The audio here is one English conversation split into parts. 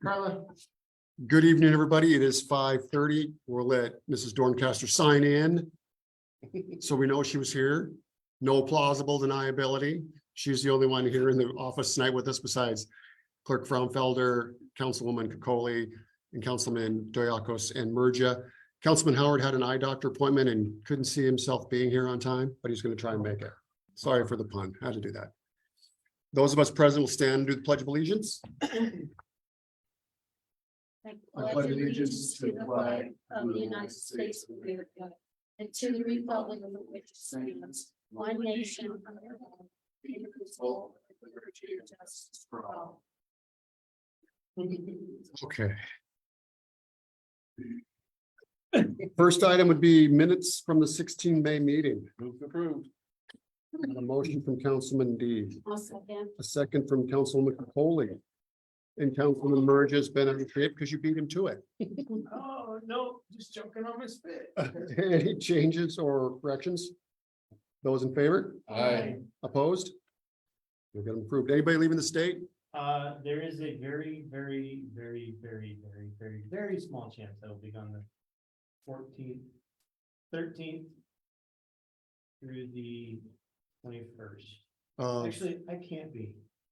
Carla. Good evening, everybody. It is 5:30. We'll let Mrs. Dorncaster sign in. So we know she was here. No plausible deniability. She's the only one here in the office tonight with us besides Clerk Fraunfelder, Councilwoman Kokoli, and Councilman Doyakos and Murgia. Councilman Howard had an eye doctor appointment and couldn't see himself being here on time, but he's going to try and make it. Sorry for the pun. Had to do that. Those of us present will stand and do the Pledge of Allegiance. I pledge allegiance to the flag of the United States of America and to the republic for which it stands, one nation under God, indivisible, with liberty and justice for all. Okay. First item would be minutes from the 16 May meeting. Move to approve. A motion from Councilman D, I'll second. a second from Councilwoman Kokoli. And Councilman Murgia has been on the trip because you beat him to it. Oh, no, just joking on my spit. Any changes or corrections? Those in favor? Aye. Opposed? We'll get them approved. Anybody leaving the state? There is a very small chance that will be on the 14th, 13th through the 21st. Actually, I can't be.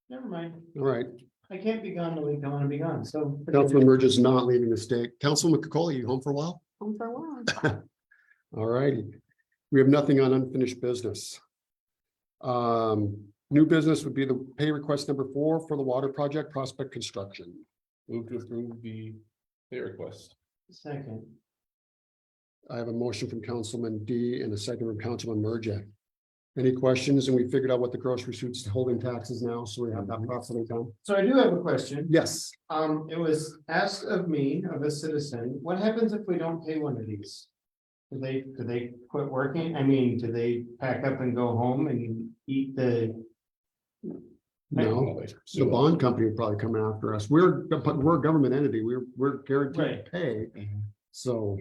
Never mind. All right. I can't be gone the week I want to be gone. So Councilman Murgia is not leaving the state. Councilman Kokoli, you home for a while? Home for a while. All righty. We have nothing on unfinished business. New business would be the pay request number 4 for the water project prospect construction. Move to approve the pay request. second. I have a motion from Councilman D and a second from Councilman Murgia. Any questions? And we figured out what the gross receipts holding taxes now, so we have that properly done. So I do have a question. Yes. It was asked of me, of a citizen, what happens if we don't pay one of these? Do they quit working? I mean, do they pack up and go home and eat the? No, the bond company would probably come after us. We're a government entity. We're guaranteed Right. to pay. So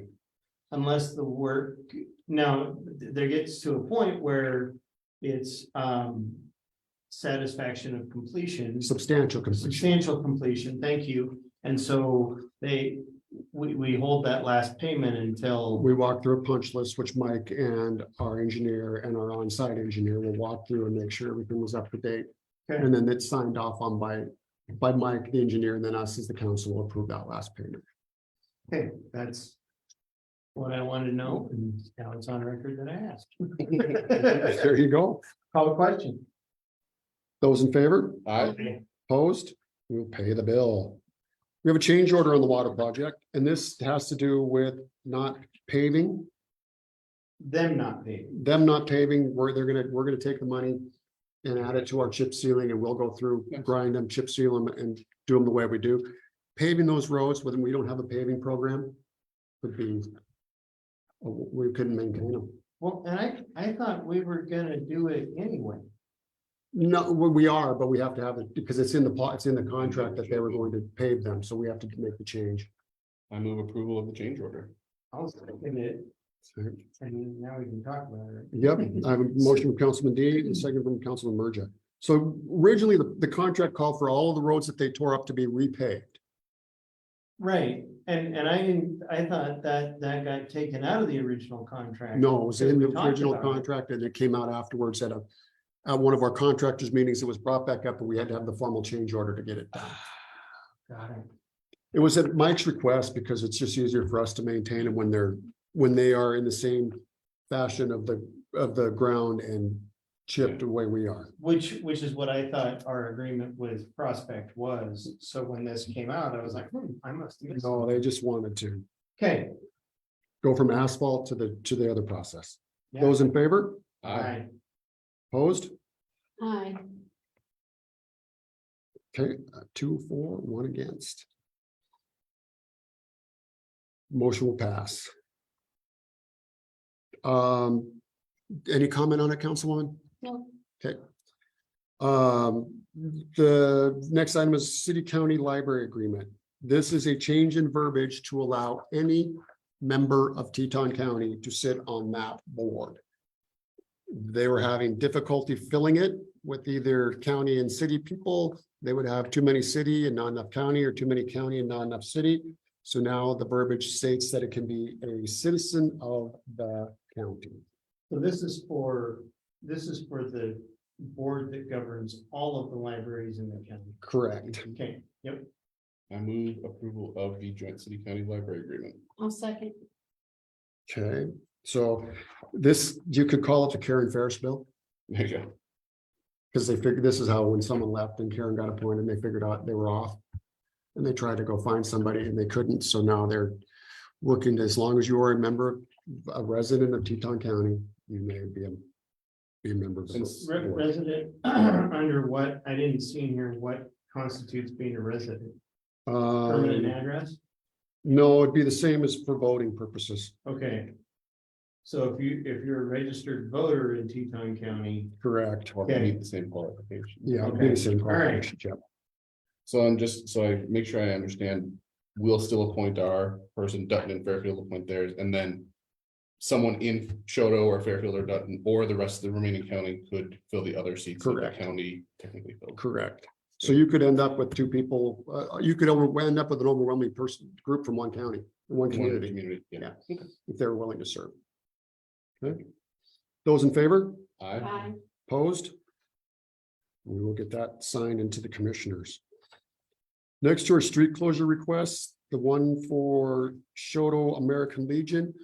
Unless the work, now, there gets to a point where it's satisfaction of completion. substantial completion. Substantial completion, thank you. And so we hold that last payment until, We walk through a punch list, which Mike and our engineer and our on-site engineer will walk through and make sure everything was up to date. Okay. And then it's signed off on by Mike, the engineer, and then us as the council will approve that last payment. okay, that's what I wanted to know, and now it's on record that I asked. There you go. Call the question. Those in favor? Aye. Opposed? We'll pay the bill. We have a change order on the water project, and this has to do with not paving, Them not paying. them not paving, we're gonna take the money and add it to our chip sealing, and we'll go through, grind them, chip seal them, and do them the way we do. Paving those roads when we don't have a paving program would be, we couldn't maintain them. Well, and I thought we were gonna do it anyway. No, we are, but we have to have it because it's in the contract that they were going to pave them, so we have to make the change. I move approval of the change order. I was thinking it, and now we can talk about it. Yep, I have a motion from Councilman D and a second from Councilman Murgia. So originally, the contract called for all of the roads that they tore up to be repaved. Right, and I thought that got taken out of the original contract. No, it was in the We talked original about it. contract and it came out afterwards at one of our contractors meetings. It was brought back up and we had to have the formal change order to get it done. Got it. It was at Mike's request because it's just easier for us to maintain them when they are in the same fashion of the ground and chipped the way we are. Which is what I thought our agreement with Prospect was. So when this came out, I was like, I must have missed No, something. they just wanted to Okay. go from asphalt to the other process. Yeah. Those in favor? Aye. Opposed? Hi. Okay, 2 for, 1 against. Motion will pass. Any comment on it, Councilwoman? No. Okay. The next item is City County Library Agreement. This is a change in verbiage to allow any member of Teton County to sit on that board. They were having difficulty filling it with either county and city people. They would have too many city and not enough county, or too many county and not enough city. So now the verbiage states that it can be a citizen of the county. So this is for the board that governs all of the libraries in the county. Correct. Okay, yep. I move approval of the joint city county library agreement. I'll second. Okay, so this, you could call it the Karen Ferris bill, There you go. because they figured this is how when someone left and Karen got appointed, they figured out they were off. And they tried to go find somebody and they couldn't, so now they're looking to, as long as you are a member, a resident of Teton County, you may be a member of the board. Resident under what? I didn't see in here what constitutes being a resident. Permanent address? No, it'd be the same as for voting purposes. Okay. So if you're a registered voter in Teton County, Correct. Or Okay. meet the same qualification. Yeah, it'd be the same. All right. qualifications, yeah. So I'm just, so I make sure I understand, we'll still appoint our person, Dutton and Fairfield will appoint theirs, and then someone in Choteau or Fairfield or Dutton, or the rest of the remaining county could fill the other seats that the Correct. county technically filled. Correct. So you could end up with two people, you could end up with an overwhelming group from one county, one One community, community, yeah. if they're willing to serve. Okay. Those in favor? I, Aye. Opposed? We will get that signed into the commissioners. Next to our street closure requests, the one for Choteau American Legion.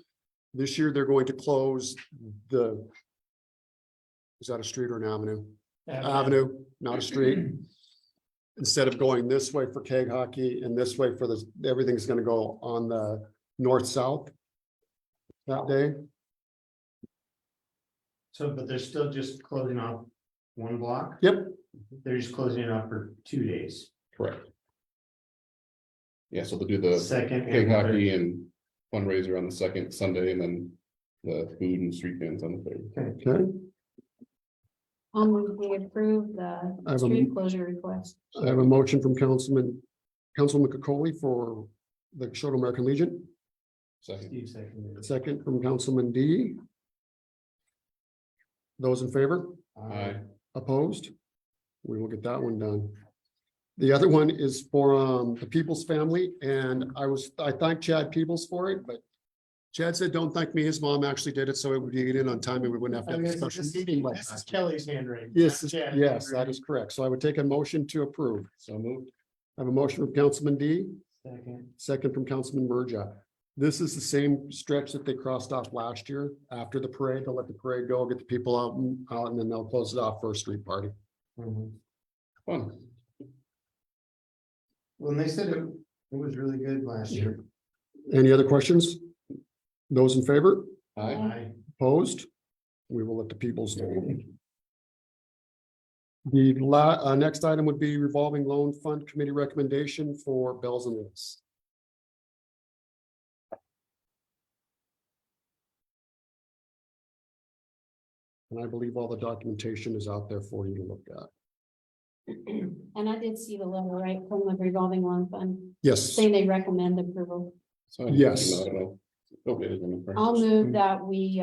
This year, they're going to close the. Is that a street or an avenue? Avenue, not a street. Instead of going this way for keg hockey and this way for this, everything's gonna go on the north-south that day. so, but they're still just closing off one block? Yep. They're just closing it off for 2 days. correct. Yeah, so they'll do the Second. keg and third. hockey and fundraiser on the second Sunday, and then the food and street bands on the third. Okay, I'll move we approve I the have a- street closure request. I have a motion from Councilman McCauley for the Choteau American Legion, Second, Steve seconded. second from Councilman D. Those in favor? aye, Opposed? We will get that one done. The other one is for the Peoples family, and I thanked Chad Peoples for it, but Chad said, don't thank me. His mom actually did it, so it would get in on time and we wouldn't have to have a special meeting. like This is that. Kelly's handwriting. Yes, not Chad's yes, that handwriting. is correct. So I would take a motion to approve. so moved. I have a motion from Councilman D, Second. second from Councilman Merja. This is the same stretch that they crossed off last year after the parade. They'll let the parade go, get the people out and then they'll close it off for a street party. Mhm. Fun. Well, they said it was really good last year. Any other questions? Those in favor? Aye, Aye. Opposed? We will let the peoples know. The next item would be revolving loan fund committee recommendation for bells and whistles. And I believe all the documentation is out there for you to look at. And I did see the letter right from the revolving loan fund Yes, saying they recommend approval. so. Yes. I don't know. Oh, it is in the- I'll move that we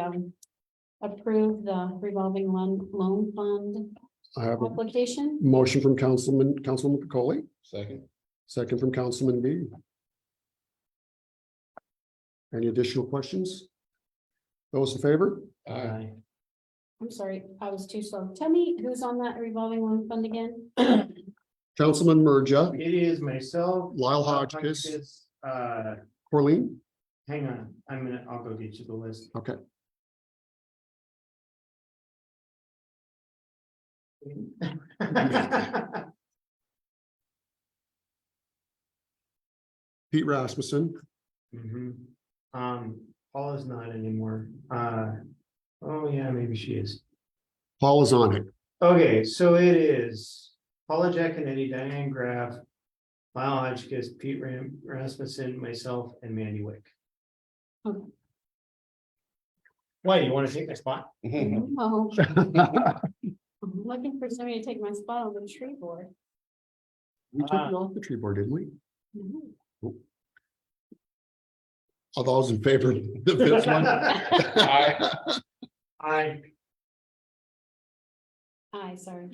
approve the revolving loan fund I have a application. motion from Councilman McCauley, Second, second from Councilman B. Any additional questions? Those in favor? aye, I'm sorry, I was too slow. Tell me who's on that revolving loan fund again? Councilman Merja, It is myself. Lyle Hodgkiss, Hodgkiss, Corleen. hang on, I'll go get you the list. Okay, Pete Rasmussen, Mhm. Paula's not anymore. Oh yeah, maybe she is. Paul is on it. Okay, so it is Paula Giaconetti, Diane Graff, Lyle Hodgkiss, Pete Rasmussen, myself, and Mandy Wick. Okay. Why, you want to take my spot? Mhm. Oh, I'm looking for somebody to take my spot on the tree board. We took you off the tree board, didn't we? Mhm. All those in favor of this one? Aye. I, Aye, sorry.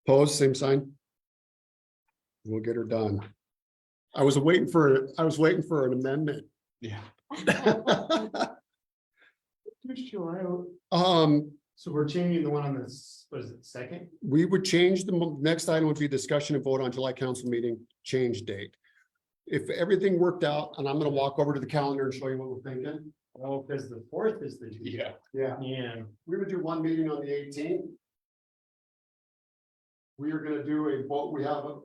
Opposed, same sign. We'll get her done. I was waiting for an amendment. Yeah. So we're changing the one on this, what is it, second? We would change next item would be discussion and vote on July council meeting change date. If everything worked out, and I'm gonna walk over to the calendar and show you what we're thinking. Oh, because the fourth is the. Yeah. Yeah. Yeah, We would do one meeting on the 18th. We are gonna do a vote,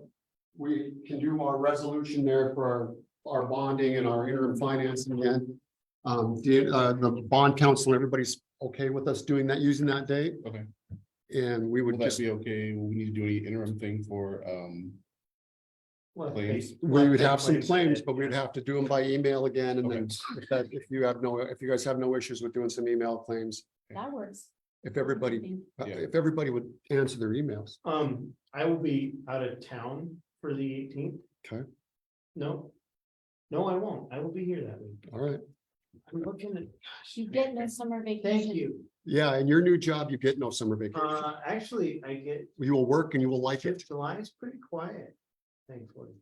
we can do our resolution there for our bonding and our interim financing again. The bond council, everybody's okay with us doing that, using that date? Okay. And we Will would that just, be okay? Will we need to do any interim thing for, well, Claims. we would have some claims claims, today, but we'd yeah. have to do them by email again, and then Okay. if you guys have no issues with doing some email claims, That works. if everybody Yeah. would answer their emails. I will be out of town for the 18th. Okay. No. No, I won't. I will be here that week. All right. I'm looking at, You get no summer vacation. thank you. Yeah, in your new job, you get no summer vacation. Actually, I get, You will work and you will like it. July is pretty quiet, thankfully.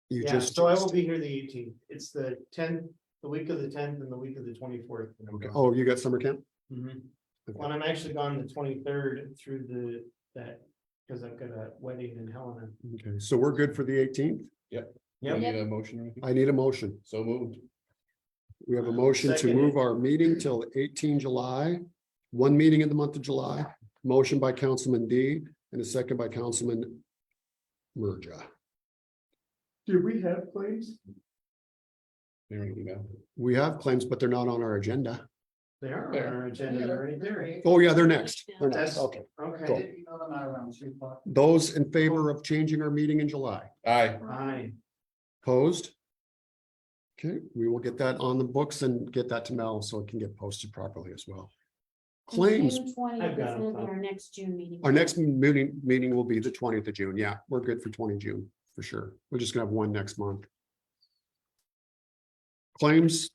You Yeah, just. so I will be here the 18th. It's the 10th, the week of the 10th and the week of the 24th. Okay. Oh, you got summer camp? Mhm. Okay. When I'm actually gone the 23rd through that, because I've got a wedding in Helena. Okay, so we're good for the 18th. do Yep. you need a motion or anything? I need a motion. So moved. We have a motion to Seconded. move our meeting till 18 July, one meeting in the month of July. Motion by Councilman D and a second by Councilman Merja. Do we have claims? There an email. We have claims, but they're not on our agenda. They are on There. our agenda right there. Oh, yeah, they're next. They're next. That's- Okay. Okay. Those in favor of changing our meeting in July? Aye. Aye. Opposed? Okay, we will get that on the books and get that to Mel so it can get posted properly as well. Claims, June 20th I've is got 'em. gonna be our next June meeting. our next meeting will be the 20th of June. Yeah, we're good for 20 June for sure. We're just gonna have one next month. Claims.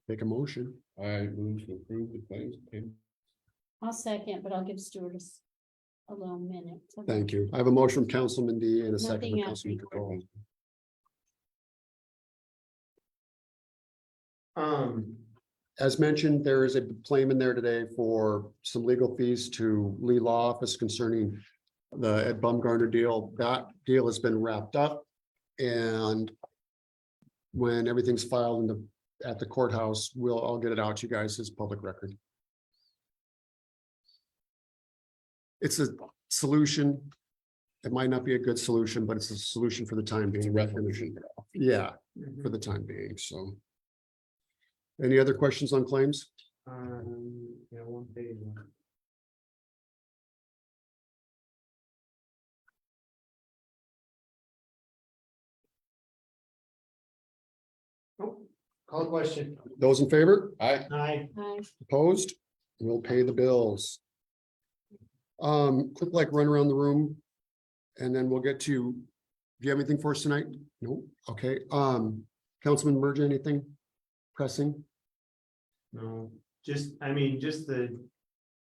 Take a motion. I move to approve the claims. paid. I'll second, but I'll give Stuart a little minute. Thank you. I have a motion from Councilman D and a second Nothing from else Councilman recorded. Picoult. As mentioned, there is a claim in there today for some legal fees to Lee Law Office concerning the Ed Bumgarner deal. That deal has been wrapped up. And when everything's filed at the courthouse, I'll get it out to you guys as public record. It's a solution. It might not be a good solution, but it's a solution for the time being. Resolution. Yeah, for the time being, so. Any other questions on claims? Yeah, one page. Oh, call a question. Those in favor? Aye. Aye. Aye. Opposed? We'll pay the bills. Quick like run around the room. And then we'll get to, do you have anything for us tonight? No, okay, Councilman Merja, anything pressing? No, just, I mean, just the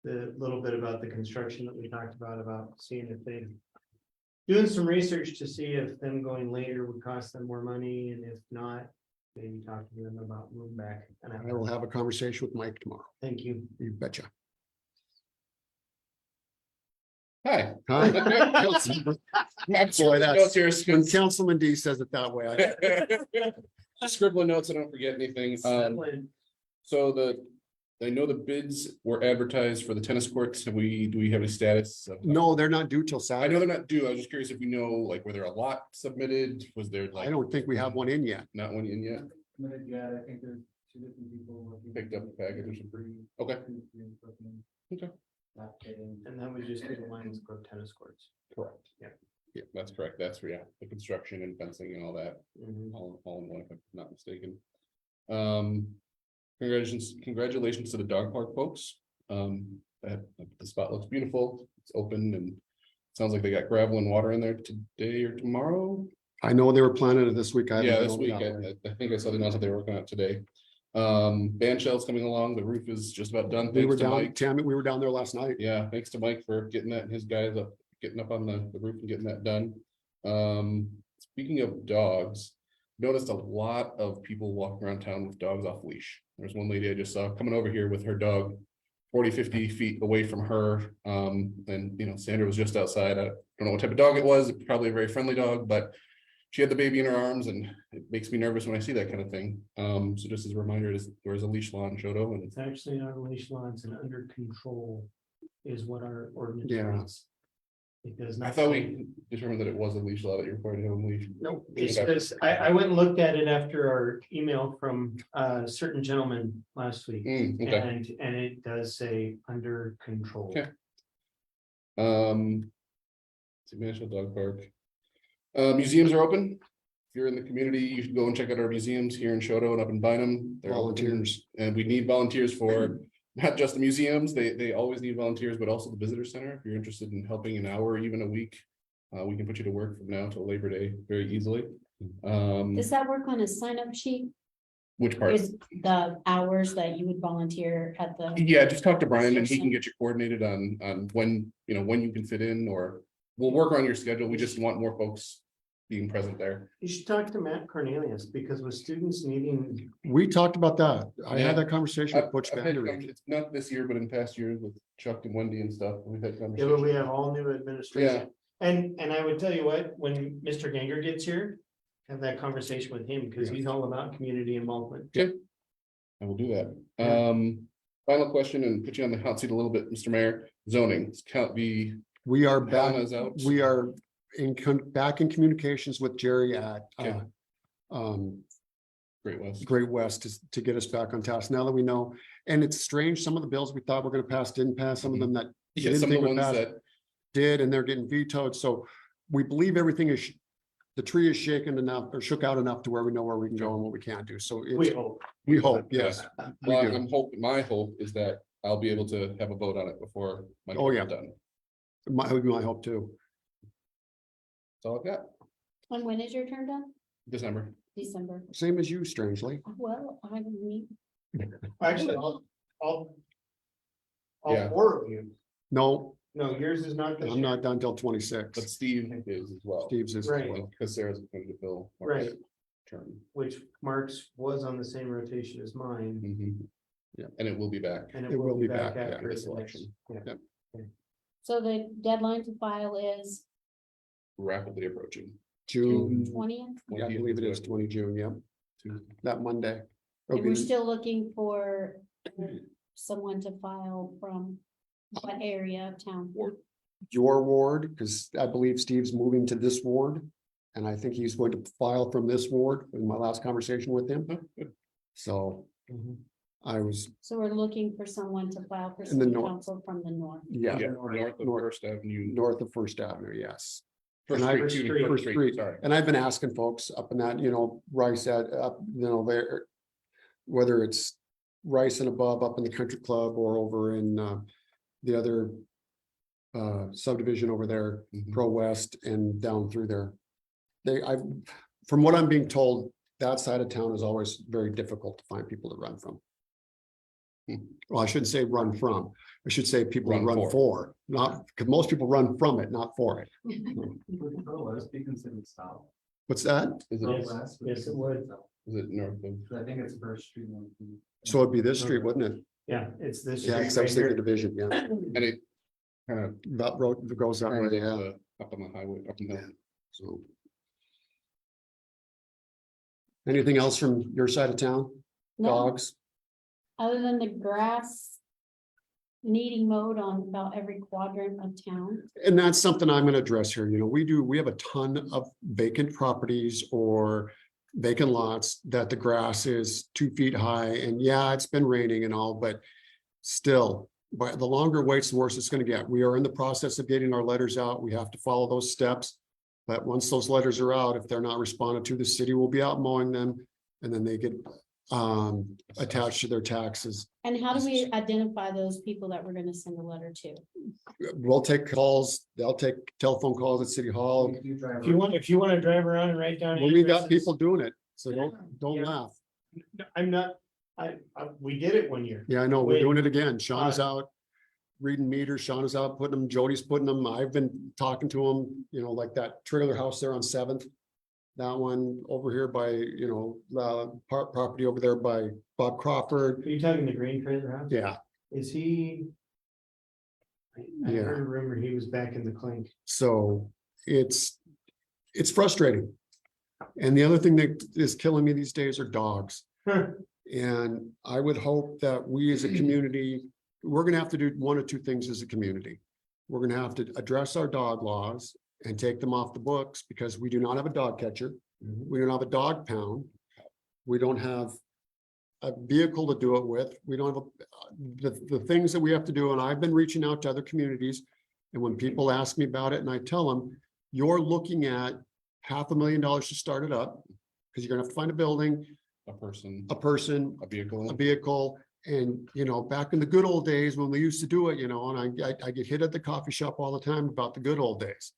little bit about the construction that we talked about seeing if they. Doing some research to see if them going later would cost them more money, and if not, maybe talk to them about moving back. And I will have a conversation with Mike tomorrow. Thank you. You betcha. Hi. Huh? Boy, that's- Notes here, When Councilman D says it that way, scribbling notes, I don't forget anything. So I know the bids were advertised for the tennis courts. Do we have any status? no, they're not due till I Saturday. know they're not due. I was just curious if you know, like, were there a lot submitted? Was there like? I don't think we have one in yet. Not one in yet? Yeah, I think there's two different people. Picked up the package or something. Okay. Okay. Not kidding. And that would just be the Lions Club tennis courts. Correct. Yeah. Yeah, that's correct. That's for, yeah, the construction and fencing and all that, Mhm. all in one, if I'm not mistaken. Congratulations to the dog park folks. The spot looks beautiful. It's open and sounds like they got gravel and water in there today or tomorrow. I know they were planning it this week. I haven't Yeah, been this over week, that way. I think I saw the announcement they were working on it today. Band shell's coming along, the roof is just about done, We were thanks to down, Mike. Tammy, we were down there last night. Yeah, thanks to Mike for getting that, and his guys up, getting up on the roof and getting that done. Speaking of dogs, noticed a lot of people walking around town with dogs off leash. There's one lady I just saw coming over here with her dog 40-50 feet away from her. And you know, Sandra was just outside. I don't know what type of dog it was, probably a very friendly dog, but she had the baby in her arms, and it makes me nervous when I see that kind of thing. So just as a reminder, there's a leash law in Choteau, and It's actually not a leash law, it's an under control is what our ordinance Yeah. reads. It does not. I thought say- we determined that it was a leash law that you're required to have a leash. Nope. It's because I went and looked at it after our email from a certain gentleman last week. Okay. And it does say under control. Okay. It's a National Dog Park. Museums are open. If you're in the community, you should go and check out our museums here in Choteau and up in Bynum. They're open, Volunteers. and we need volunteers for not just the museums, they always need volunteers, but also the visitor center. If you're interested in helping an hour, even a week, we can put you to work from now till Labor Day very easily. Does that work on a sign up sheet? Which part? Is the hours that you would volunteer at the, Yeah, just talk to Brian and he can get you coordinated on when, you know, when you can fit in, or we'll work on your schedule. We just want more folks being present there. You should talk to Matt Cornelius, because with students needing, We talked about that. I Yeah. had that conversation with Butch I've had Vandery. it's not this year, but in past years with Chuck and Wendy and stuff, we've had yeah, but we conversations. have all new administration. And I would tell you what, when Mr. Ganger gets here, have that conversation with him, because he's all about community involvement. I will do that. Yeah. Final question, and put you on the hot seat a little bit, Mr. Mayor. Zoning, count the We are back, Helena's out. we are back in communications with Jerry at Okay. Great West. Great West to get us back on task. Now that we know, and it's strange, some of the bills we thought were gonna pass didn't pass, some of them that Yeah, didn't some of think the would ones pass that, did, and they're getting vetoed. So we believe everything is, the tree is shaken enough or shook out enough to where we know where we can go and what we can't do. So We it's, hope. we hope, yes. We well, do. my hope is that I'll be able to have a vote on it before my. Oh, yeah. Done. My, would be my hope too. That's all I've got. and when is your turn done? December. December. Same as you, strangely. Well, I mean, Actually, all Yeah. four of you. No, No, yours is not this I'm year. not done till But 26. Steve is as well. Steve's is. Right. Because Sarah's going to fill. Right. Term. Which Mark's was on the same rotation as mine, Mhm. Yeah. And it will be back. and It will be back, yeah, after this the next- election. yeah. Yep. so the deadline to file is Rapidly approaching. June, 20th, yeah, I believe it is 20 June, yeah, that Monday. and we're still looking for someone to file from what area of town? Your ward, because I believe Steve's moving to this ward. And I think he's going to file from this ward in my last conversation with him. So Mhm. I was, So we're looking for someone to file for In the city north. council from the north. yeah, Yeah, north of North. First Avenue. north of First Avenue, yes. First and I- Street, First excuse me, Street. First First Street. Sorry. And I've been asking folks up in that, Rice at, up, there. Whether it's Rice and above up in the country club or over in the other subdivision over there, Mhm. Pro West and down through there. From what I'm being told, that side of town is always very difficult to find people to run from. Well, I shouldn't say run from, I should say people to Run run for. for, not, because most people run from it, not for it. Would Pro West be considered south? What's that? Is Pro it, Yes, West would be yes, it would. considered south. is it north of? 'Cause I think it's First Street. So it'd be this street, wouldn't it? Yeah, it's this. Yeah, street because I was right thinking here. division, yeah. And it kind of That road that goes that way, yeah, up on the highway, up and down. so. Anything else from your side of town? No, Dogs? other than the grass needing mowed on about every quadrant of town. And that's something I'm gonna address here, we have a ton of vacant properties or vacant lots that the grass is 2 feet high, and yeah, it's been raining and all, but still, but the longer it waits, the worse it's gonna get. We are in the process of getting our letters out. We have to follow those steps. But once those letters are out, if they're not responded to, the city will be out mowing them, and then they get attached to their taxes. And how do we identify those people that we're gonna send a letter to? We'll take calls, they'll take telephone calls at City Hall. If you want to drive around and write down. Well, we got addresses- people doing it, so don't Yeah. laugh. I'm not, we did it one year. Yeah, I know, we're Wait. doing it again. Sean is Uh, out reading meters, Sean is out putting them, Jody's putting them, I've been talking to them, like that trailer house there on Seventh. That one over here by, property over there by Bob Crawford. Are you talking the green trailer house? Yeah, Is he? I Yeah. heard a rumor he was back in the clink. so it's frustrating. And the other thing that is killing me these days are dogs. And I would hope that we as a community, we're gonna have to do one or two things as a community. We're gonna have to address our dog laws and take them off the books because we do not have a dog catcher. We don't have a dog pound. We don't have a vehicle to do it with. We don't have the things that we have to do. And I've been reaching out to other communities. And when people ask me about it and I tell them, you're looking at $500,000 to start it up because you're gonna have to find a building, A person, a person, a vehicle. a vehicle. And, back in the good old days when we used to do it, and I get hit at the coffee shop all the time about the good old days.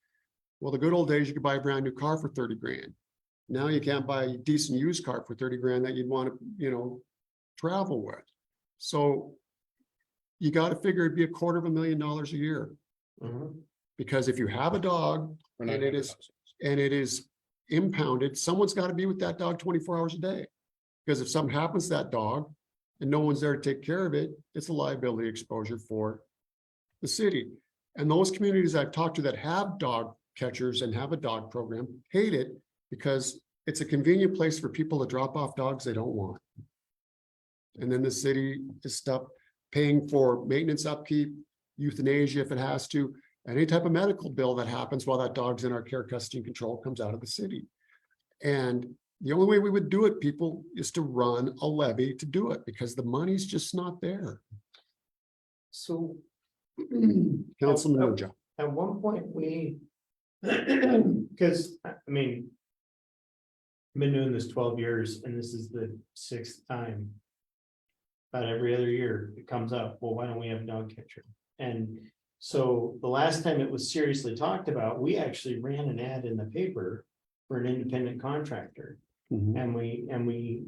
Well, the good old days, you could buy a brand new car for 30 grand. Now you can't buy a decent used car for 30 grand that you'd want to, travel with. So you got to figure it'd be $250,000 a year. Mhm. Because if you have a dog We're not and it gonna- is impounded, someone's got to be with that dog 24 hours a day. Because if something happens to that dog and no one's there to take care of it, it's a liability exposure for the city. And those communities I've talked to that have dog catchers and have a dog program hate it because it's a convenient place for people to drop off dogs they don't want. And then the city is stuck paying for maintenance, upkeep, euthanasia if it has to, any type of medical bill that happens while that dog's in our care, custody, and control comes out of the city. And the only way we would do it, people, is to run a levy to do it because the money's just not there. So Councilman Muja. at one point we, because I've been doing this 12 years and this is the 6th time. About every other year it comes up, well, why don't we have a dog catcher? And so the last time it was seriously talked about, we actually ran an ad in the paper for an independent contractor. Mhm. And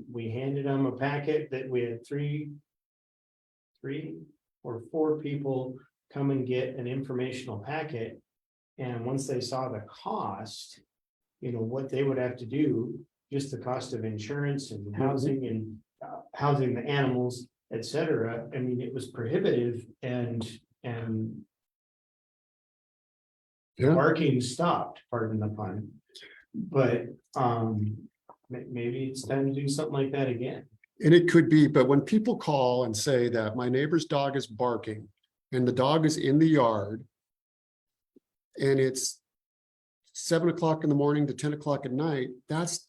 we handed them a packet that we had three or four people come and get an informational packet. And once they saw the cost, what they would have to do, just the cost of insurance and housing and housing the animals, et cetera. I mean, it was prohibitive and Yeah. barking stopped, pardon the pun. But maybe it's time to do something like that again. And it could be, but when people call and say that my neighbor's dog is barking and the dog is in the yard and it's 7 o'clock in the morning to 10 o'clock at night, that's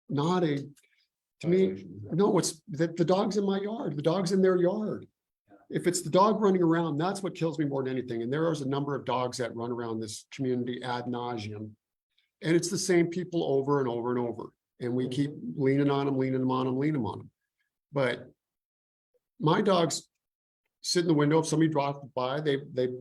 not to me, no, it's the dog's in my yard, the dog's in their yard. If it's the dog running around, that's what kills me more than anything. And there is a number of dogs that run around this community ad nauseum. And it's the same people over and over and over. And we keep leaning on them. But my dogs sit in the window. If somebody drops by, they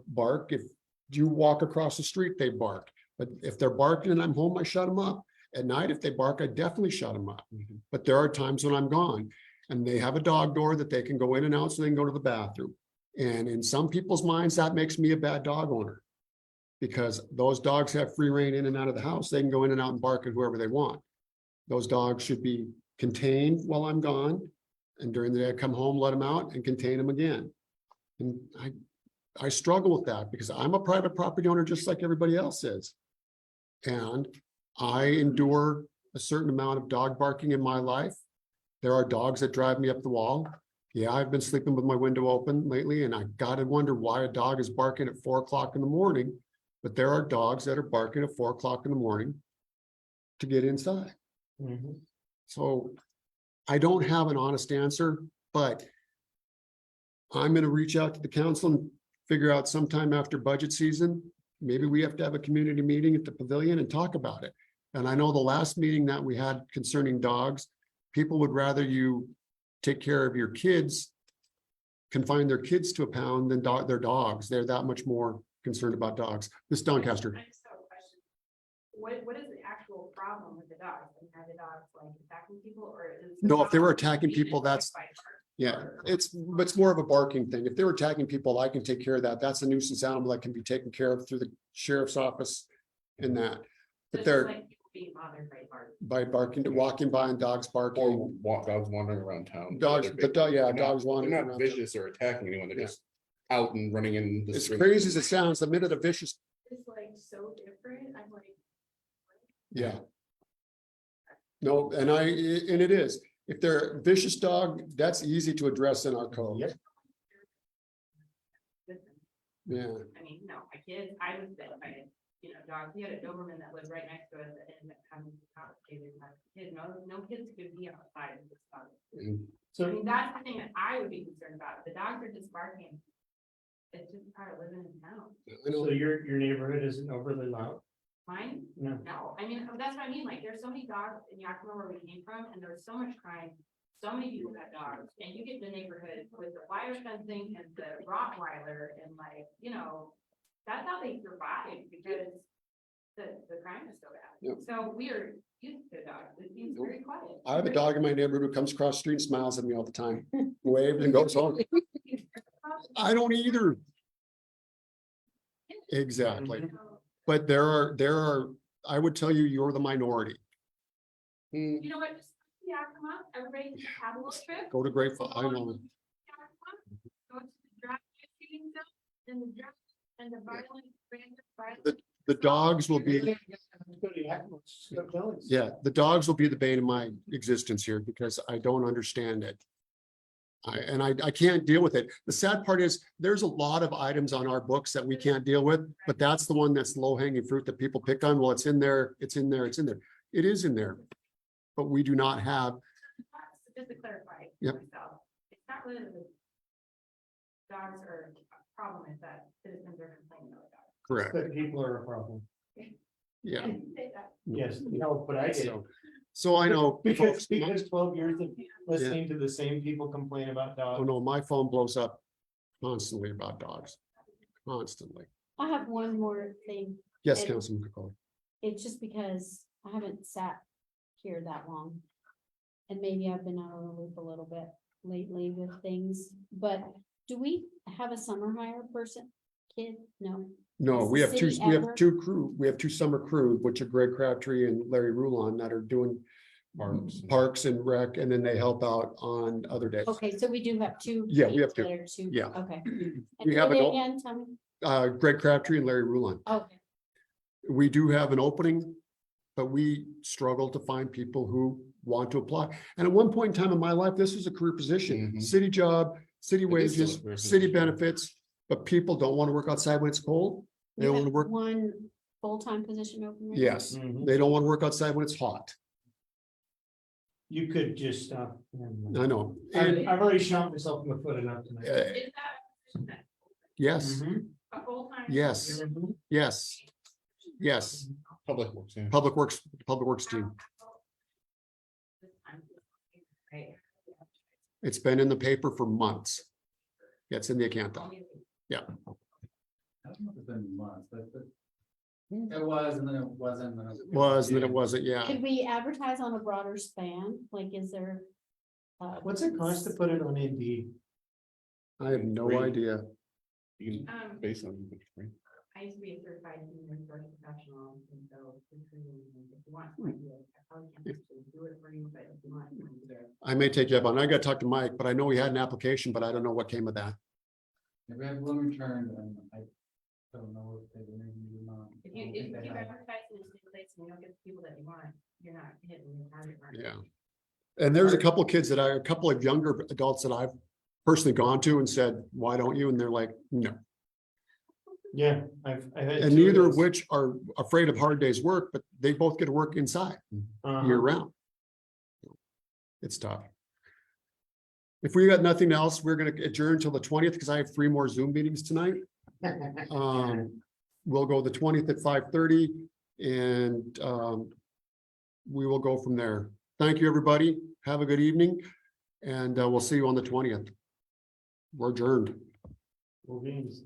bark. If you walk across the street, they bark. But if they're barking and I'm home, I shut them up. At night, if they bark, I definitely shut them up. But there are times when I'm gone and they have a dog door that they can go in and out so they can go to the bathroom. And in some people's minds, that makes me a bad dog owner. Because those dogs have free rein in and out of the house. They can go in and out and bark at whoever they want. Those dogs should be contained while I'm gone. And during the day, I come home, let them out and contain them again. And I struggle with that because I'm a private property owner just like everybody else is. And I endure a certain amount of dog barking in my life. There are dogs that drive me up the wall. Yeah, I've been sleeping with my window open lately, and I gotta wonder why a dog is barking at 4 o'clock in the morning. But there are dogs that are barking at 4 o'clock in the morning to get inside. Mhm. So I don't have an honest answer, but I'm gonna reach out to the council and figure out sometime after budget season. Maybe we have to have a community meeting at the pavilion and talk about it. And I know the last meeting that we had concerning dogs, People would rather you take care of your kids, confine their kids to a pound than their dogs. They're that much more concerned about dogs. Miss Doncaster. I just have a question. What is the actual problem with the dogs? And are the dogs like attacking people or is? the No, if they were problem attacking being people, attacked that's, by dogs? yeah, it's more of a barking thing. If they were attacking people, I can take care of that. That's a nuisance animal that can be taken care of through the sheriff's office and that. So But it's they're just like people being bothered by dogs. by barking, walking by and dogs Or barking. dogs wandering around town. Dogs, They're the dog, yeah, they're not- dogs wandering They're not around. vicious or attacking anyone. They're Yeah. just out and running in the As street. crazy as it sounds, the minute a vicious, It's like so different. I'm like, yeah. No, and it is. If they're a vicious dog, that's easy to address in our code. Yep. listen, Yeah, I mean, no, my kids, I was bit by, dogs. We had a Doberman that lived right next to us and having complicated with my kids. No kids could be outside of this dog. And I So, mean, that's the thing that I would be concerned about. The dogs are just barking. It's just part of living in town. I know. so your neighborhood isn't overly loud? Mine, No. no, I mean, that's what I mean, like, there's so many dogs in Yakima where we came from, and there was so much crime. So many people had dogs, and you get in the neighborhood with the wire fencing and the Rottweiler, and like, that's how they survive, because the crime is so Yep. bad. So we are used to dogs, it seems very quiet. I have a dog in my neighborhood who comes across the street and smiles at me all the time, waves and goes home. I don't either. Exactly. But there are, I would tell you, you're the minority. Hmm, You know what, just Yakima, everybody just have a little trip. Go to Great Falls, I know. Yakima, go to the drive shooting zone, and the drugs, and the violent, random violence. The dogs will be, Go to Yakima, go to Phillies. yeah, the dogs will be the bane of my existence here because I don't understand it. I can't deal with it. The sad part is, there's a lot of items on our books that we can't deal with, but that's the one that's low hanging fruit that people pick on. Well, it's in there, it's in there, it's in there. It is in there. But we do not have, Just to clarify. Yep. Myself, it's not really the dogs are a problem, it's that citizens are complaining about dogs. correct, But people are a problem. yeah. I didn't say that. Yes, no, but I get it. So I know. Because, folks, my- 12 years of listening to the same people complain about Oh, dogs. no, my phone blows up constantly about dogs, constantly. I have one more thing. Yes, And- Councilman Capone. It's just because I haven't sat here that long. And maybe I've been out of the loop a little bit lately with things, but do we have a summer hire person? Kid? No. No, Does we the have two, city we have ever- two crew, we have two summer crew, which are Greg Crabtree and Larry Rulon that are doing parks and rec, and then they help out on other days. Okay, so we do have two. Yeah, we have two. that are two. Yeah. Okay. We And have who are they an, again, tell me. Greg Crabtree and Larry Rulon. Okay, We do have an opening, but we struggle to find people who want to apply. And at one point in time in my life, this was a career position, Mhm. city job, city It is still a wages, career city position. benefits, but people don't want to work outside when it's cold. They you don't want have to work, one full-time position open. right now? yes, Mhm. they don't want to work outside when it's hot. You could just stop. Never mind. I know. And, I've already shot myself in the foot enough tonight. uh, Is that yes, Mhm. a full-time? yes, Mhm. yes, yes, Public works, yeah. public works team. Right. It's been in the paper for months. Yeah, it's in the account. I don't know if it's been months, but it was, and then it wasn't, and then it Was, and then it wasn't, yeah. Could we advertise on a broader span? Like, is there? What's it cost to put it on Indeed? I have no Free. idea. You can base on. I used to be a certified human resource professional, and so if you want to do it, I probably can't actually do it for you, but if you want. I can do it. I may take you up on, I gotta talk to Mike, but I know he had an application, but I don't know what came of that. We have one returned, and I don't know if they interviewed or not. If I you, don't if think they you have. advertise in a single place and you don't get the people that you want, you're not hitting the target market. Yeah. And there's a couple of kids that a couple of younger adults that I've personally gone to and said, why don't you? And they're like, no. Yeah, I've had. And two neither of those. which are afraid of hard days work, but they both get to work inside Uh-huh. year round. It's tough. If we got nothing else, we're gonna adjourn till the 20th because I have 3 more Zoom meetings tonight. We'll go the 20th at 5:30 and we will go from there. Thank you, everybody. Have a good evening, and we'll see you on the 20th. We're adjourned. Well, beans.